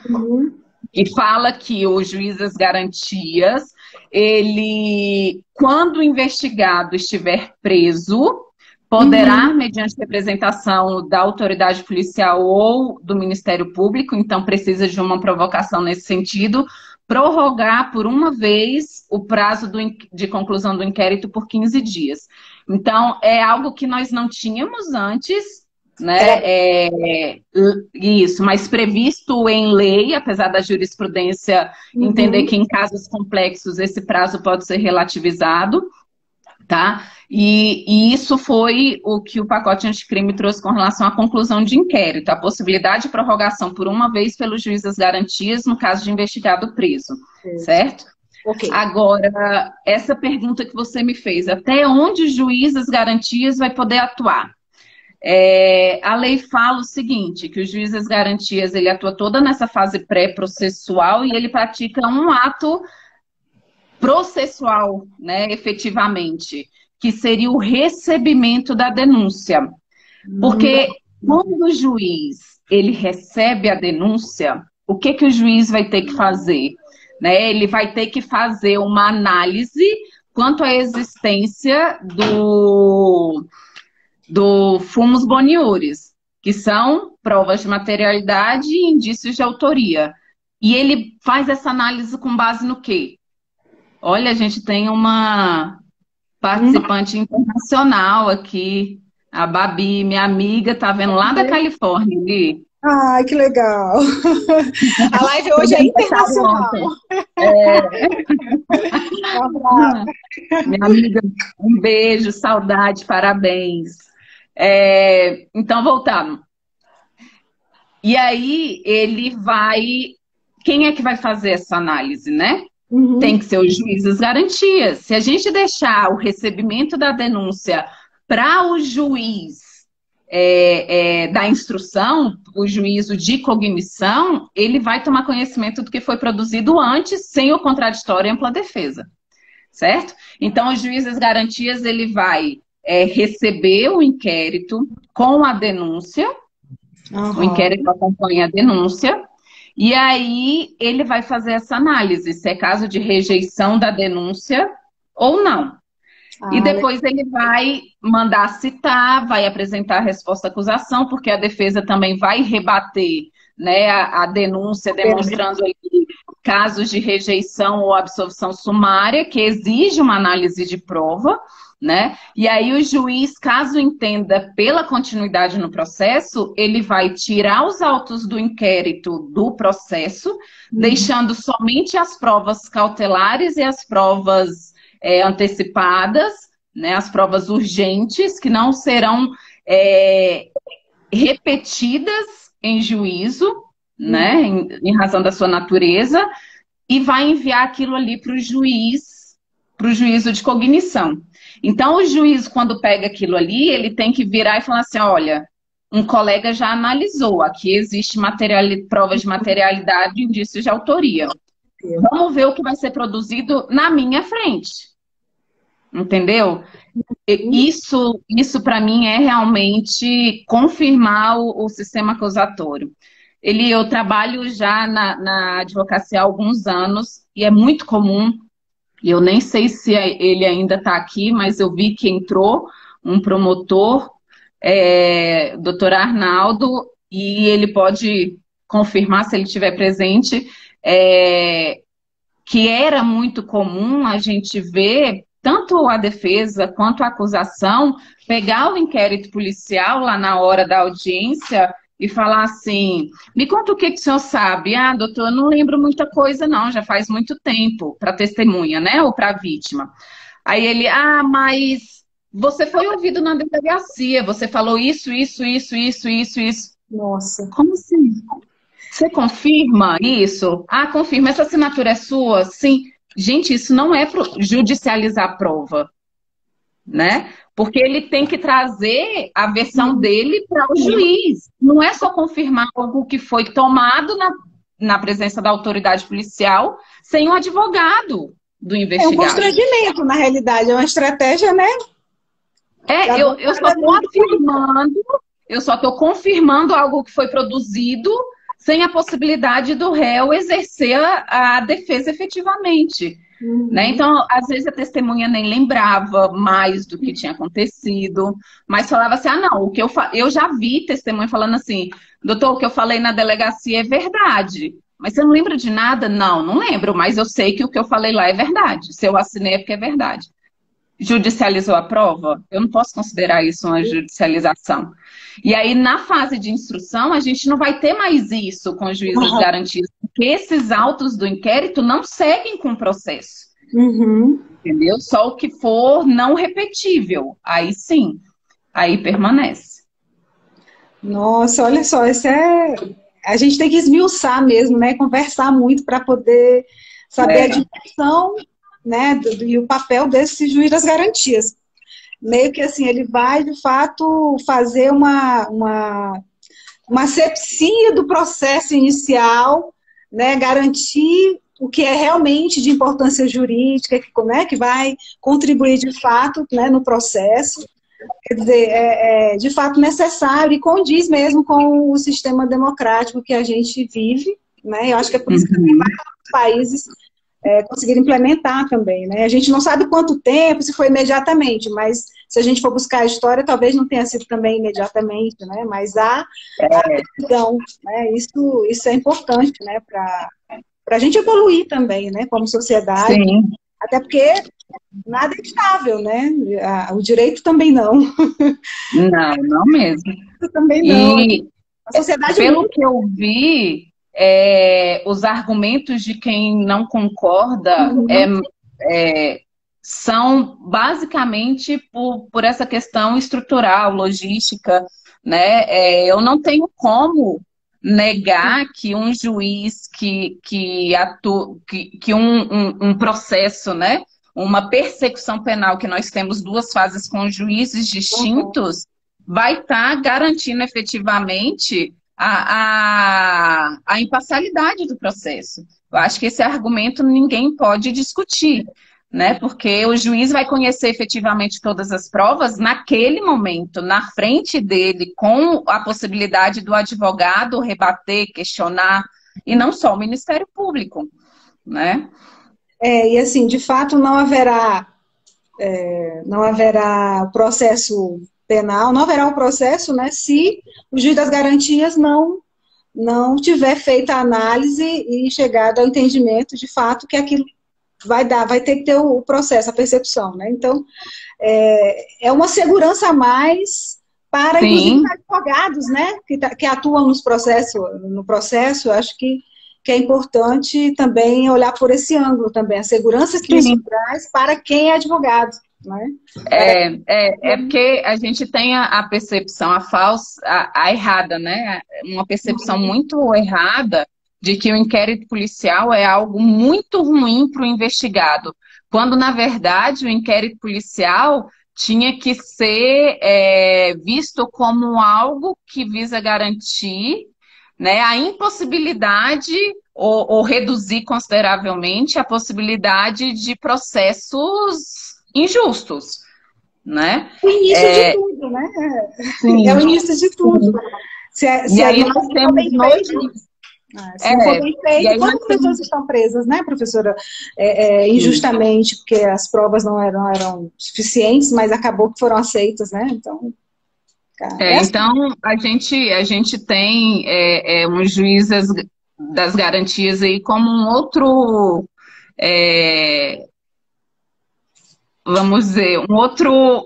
que fala que o juiz das garantias, ele, quando o investigado estiver preso, poderá, mediante representação da autoridade policial ou do Ministério Público, então precisa de uma provocação nesse sentido, prorrogar por uma vez o prazo de conclusão do inquérito por 15 dias. Então, é algo que nós não tínhamos antes, né? Isso, mas previsto em lei, apesar da jurisprudência entender que em casos complexos esse prazo pode ser relativizado, tá? E isso foi o que o pacote anticrime trouxe com relação à conclusão de inquérito, a possibilidade de prorrogação por uma vez pelo juiz das garantias no caso de investigado preso, certo? Okay. Agora, essa pergunta que você me fez, até onde o juiz das garantias vai poder atuar? A lei fala o seguinte, que o juiz das garantias, ele atua toda nessa fase pré-processual e ele pratica um ato processual, né, efetivamente, que seria o recebimento da denúncia. Porque quando o juiz, ele recebe a denúncia, o que o juiz vai ter que fazer? Né? Ele vai ter que fazer uma análise quanto à existência do fumus boniuris, que são provas de materialidade e indícios de autoria. E ele faz essa análise com base no quê? Olha, a gente tem uma participante internacional aqui, a Babi, minha amiga, tá vendo lá da Califórnia, Li. Ai, que legal! A live hoje é internacional. Minha amiga, um beijo, saudade, parabéns. Então, voltando. E aí, ele vai... Quem é que vai fazer essa análise, né? Tem que ser o juiz das garantias. Se a gente deixar o recebimento da denúncia para o juiz da instrução, o juízo de cognição, ele vai tomar conhecimento do que foi produzido antes, sem o contraditório e ampla defesa, certo? Então, o juiz das garantias, ele vai receber o inquérito com a denúncia, o inquérito acompanha a denúncia, e aí ele vai fazer essa análise, se é caso de rejeição da denúncia ou não. E depois ele vai mandar citar, vai apresentar a resposta à acusação, porque a defesa também vai rebater, né, a denúncia, demonstrando ali casos de rejeição ou absolvição sumária, que exige uma análise de prova, né? E aí o juiz, caso entenda pela continuidade no processo, ele vai tirar os autos do inquérito do processo, deixando somente as provas cautelares e as provas antecipadas, né? As provas urgentes, que não serão repetidas em juízo, né? Em razão da sua natureza, e vai enviar aquilo ali para o juízo de cognição. Então, o juiz, quando pega aquilo ali, ele tem que virar e falar assim, olha, um colega já analisou, aqui existe provas de materialidade e indícios de autoria. Vamos ver o que vai ser produzido na minha frente. entendeu? Isso para mim é realmente confirmar o sistema acusatório. Eu trabalho já na advocacia há alguns anos e é muito comum, e eu nem sei se ele ainda está aqui, mas eu vi que entrou um promotor, doutor Arnaldo, e ele pode confirmar se ele estiver presente, que era muito comum a gente ver tanto a defesa quanto a acusação pegar o inquérito policial lá na hora da audiência e falar assim, me conta o que o senhor sabe. Ah, doutor, eu não lembro muita coisa não, já faz muito tempo, para testemunha, né, ou para a vítima. Aí ele, mas você foi ouvido na delegacia, você falou isso. Nossa. Como assim? Você confirma isso? Ah, confirma. Essa assinatura é sua? Sim. Gente, isso não é para judicializar a prova, né? Porque ele tem que trazer a versão dele para o juiz. Não é só confirmar algo que foi tomado na presença da autoridade policial sem o advogado do É um investigado. constrangimento, na realidade, é uma estratégia, né? Eu só estou confirmando algo que foi produzido sem a possibilidade do réu exercer a defesa efetivamente. Né? Então, às vezes a testemunha nem lembrava mais do que tinha acontecido, mas falava assim, não, eu já vi testemunha falando assim, doutor, o que eu falei na delegacia é verdade, mas você não lembra de nada? Não lembro, mas eu sei que o que eu falei lá é verdade, se eu assinei é porque é verdade. Judicializou a prova? Eu não posso considerar isso uma judicialização. E aí, na fase de instrução, a gente não vai ter mais isso com os juízes de garantias, porque esses autos do inquérito não seguem com o processo. Entendeu? Só o que for não repetível. Aí sim, aí permanece. Nossa, olha só, a gente tem que esmiuçar mesmo, né? Conversar muito para poder saber a dimensão, né? E o papel desse juiz das garantias. Meio que assim, ele vai, de fato, fazer uma asepsia do processo inicial, né, garantir o que é realmente de importância jurídica, que vai contribuir, de fato, né, no processo. Quer dizer, é de fato necessário e condiz mesmo com o sistema democrático que a gente vive, né? Eu acho que é por isso que vários países conseguiram implementar também, né? A gente não sabe quanto tempo, se foi imediatamente, mas se a gente for buscar a história, talvez não tenha sido também imediatamente, né? Mas há decisão, né? Isso é importante, né? Para a gente evoluir também, né? Como sociedade. Sim. Até porque nada é estável, né? O direito também não. Não mesmo. Também não. E a sociedade pelo que eu vi, os argumentos de quem não concorda são basicamente por essa questão estrutural, logística, né? Eu não tenho como negar que um juiz que um processo, né? Uma persecução penal que nós temos duas fases com juízes distintos, vai estar garantindo efetivamente a imparcialidade do processo. Eu acho que esse argumento ninguém pode discutir, né? Porque o juiz vai conhecer efetivamente todas as provas naquele momento, na frente dele, com a possibilidade do advogado rebater, questionar, e não só o Ministério Público, né? E assim, de fato, não haverá processo penal, não haverá o processo, né, se o juiz das garantias não tiver feito a análise e chegado ao entendimento de fato que aquilo vai ter que ter o processo, a percepção, né? Então, é uma segurança a mais para, inclusive, advogados, né, que atuam no processo, eu acho que é importante também olhar por esse ângulo também, a segurança que isso traz para quem é advogado. Né? Porque a gente tem a percepção, a errada, né? Uma percepção muito errada de que o inquérito policial é algo muito ruim para o investigado, quando, na verdade, o inquérito policial tinha que ser visto como algo que visa garantir, né, a impossibilidade ou reduzir consideravelmente a possibilidade de processos injustos, né? O início de tudo, né? Sim. É o início de tudo. Se E aí nós temos bem feito, se não for bem feito, quantas pessoas estão presas, né, professora? Injustamente, porque as provas não eram suficientes, mas acabou que foram aceitas, né? Então, então a gente tem uns juízes das garantias aí como um outro, vamos dizer, um outro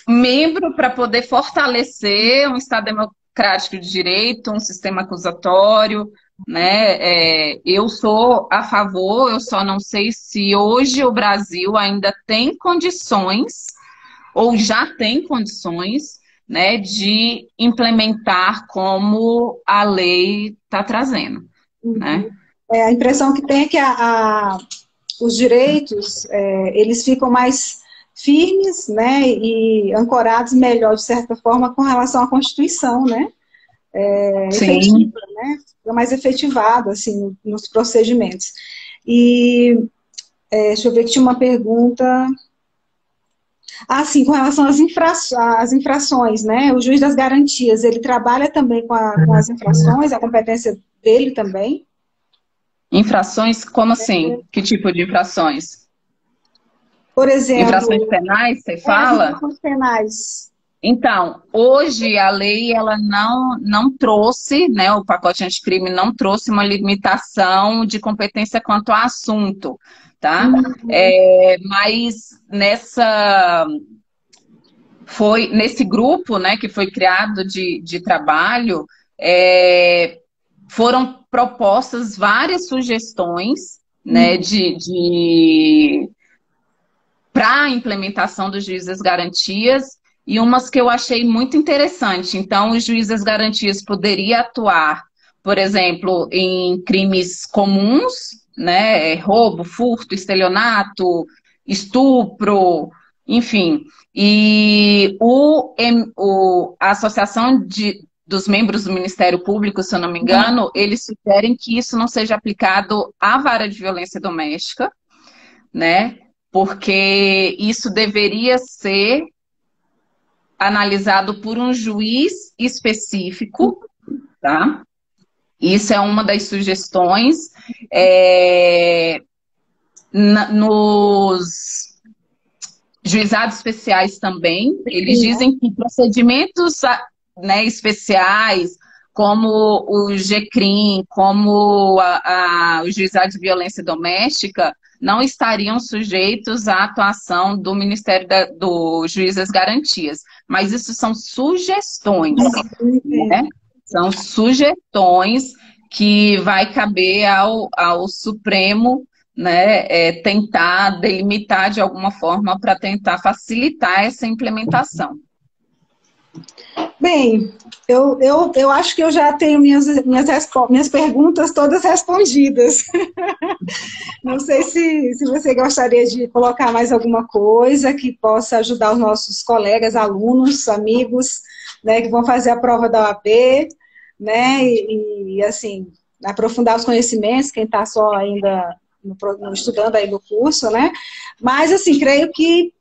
membro para poder fortalecer um Estado democrático de direito, um sistema acusatório, né? Eu sou a favor, eu só não sei se hoje o Brasil ainda tem condições, ou já tem condições, né, de implementar como a lei está trazendo. Né? A impressão que tem é que os direitos, eles ficam mais firmes, né, e ancorados melhor, de certa forma, com relação à Constituição, né? Efetiva, né? Fica mais efetivado, assim, nos procedimentos. E, deixa eu ver que tinha uma pergunta... sim, com relação às infrações, né? O juiz das garantias, ele trabalha também com as infrações, a competência dele também? Infrações? Como assim? Que tipo de infrações? Por exemplo... Infrações penais, você fala? Infrações penais. Então, hoje a lei ela não trouxe, né, o pacote anticrime não trouxe uma limitação de competência quanto ao assunto, tá? Mas nesse grupo, né, que foi criado de trabalho, foram propostas várias sugestões, né, para a implementação dos juízes das garantias, e umas que eu achei muito interessante. Então, os juízes das garantias poderiam atuar, por exemplo, em crimes comuns, né, roubo, furto, estelionato, estupro, enfim. E a Associação dos Membros do Ministério Público, se eu não me engano, eles sugerem que isso não seja aplicado à vara de violência doméstica, né? Porque isso deveria ser analisado por um juiz específico, tá? Isso é uma das sugestões. Nos juizados especiais também, eles dizem que procedimentos, né, especiais, como o GCRIM, como o juizado de violência doméstica, não estariam sujeitos à atuação do Ministério do Juiz das Garantias. Mas isso são sugestões, né? São sugestões que vai caber ao Supremo, né, tentar delimitar de alguma forma para tentar facilitar essa implementação. Bem, eu acho que eu já tenho minhas perguntas todas respondidas. Não sei se você gostaria de colocar mais alguma coisa que possa ajudar os nossos colegas, alunos, amigos, né, que vão fazer a prova da OAB, né, e assim, aprofundar os conhecimentos, quem está só ainda estudando aí no curso, né, mas assim, creio que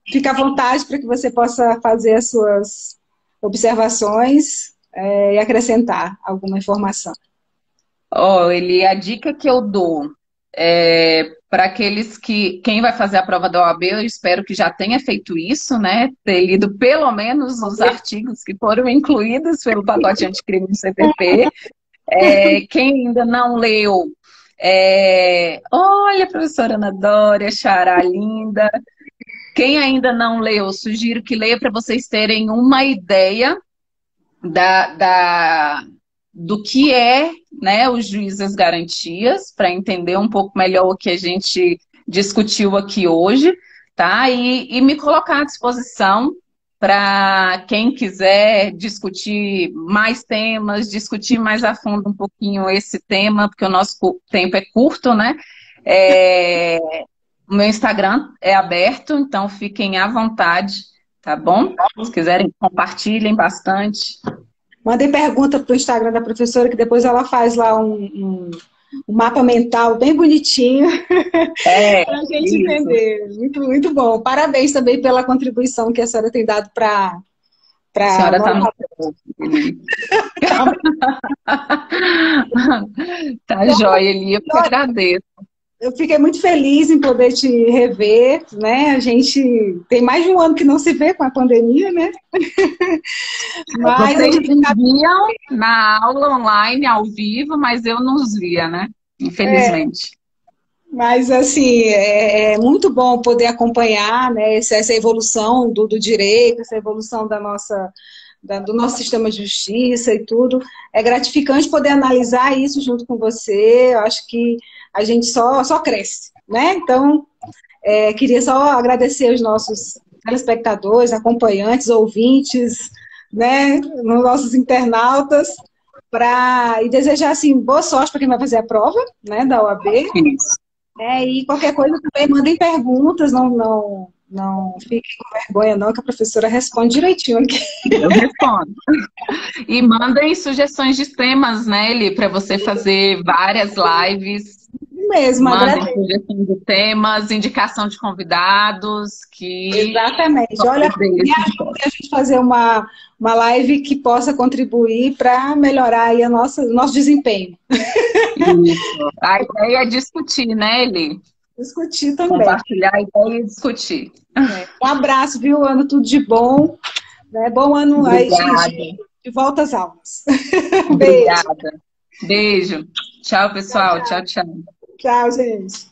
fica à vontade para que você possa fazer as suas observações e acrescentar alguma informação. Eli, a dica que eu dou para aqueles quem vai fazer a prova da OAB, eu espero que já tenha feito isso, né? Ter lido pelo menos os artigos que foram incluídos pelo pacote anticrime do CPP. Quem ainda não leu, olha, professora Ana Dória, xará linda. Quem ainda não leu, sugiro que leia para vocês terem uma ideia do que né, os juízes das garantias, para entender um pouco melhor o que a gente discutiu aqui hoje, tá? E me colocar à disposição para quem quiser discutir mais temas, discutir mais a fundo um pouquinho esse tema, porque o nosso tempo é curto, né? O meu Instagram é aberto, então fiquem à vontade, tá bom? Se quiserem, compartilhem bastante. Mandei pergunta para o Instagram da professora, que depois ela faz lá um mapa mental bem bonitinho É, para a gente isso. entender. Muito, muito bom. Parabéns também pela contribuição que a senhora tem dado A para senhora está nós. no céu, Eli. Tá joia, Eli. Eu que agradeço. Eu fiquei muito feliz em poder te rever, né? A gente tem mais de um ano que não se vê com a pandemia, né? Mas a Vocês gente me viam na aula online, ao vivo, mas eu não os via, né? Infelizmente. Mas, assim, é muito bom poder acompanhar, né, essa evolução do direito, essa evolução do nosso sistema de justiça e tudo. É gratificante poder analisar isso junto com você. Eu acho que a gente só cresce, né? Então, queria só agradecer aos nossos telespectadores, acompanhantes, ouvintes, né, os nossos internautas, e desejar, assim, boa sorte para quem vai fazer a prova, né, da OAB. Isso. E qualquer coisa também mandem perguntas, não fiquem com vergonha não, que a professora responde direitinho aqui. Eu respondo. E mandem sugestões de temas, né, Eli, para você fazer várias lives. Mesmo, Mandem agradeço. sugestões de temas, indicação de convidados, que Exatamente. Olha, me ajude a gente fazer uma live que possa contribuir para melhorar aí o nosso desempenho. Isso. A ideia é discutir, né, Eli? Discutir também. Compartilhar a ideia e discutir. Um abraço, viu, Ana? Tudo de bom. Né? Bom ano aí de volta às aulas. Obrigada. Beijo. Tchau, pessoal. Tchau, tchau. Tchau, gente.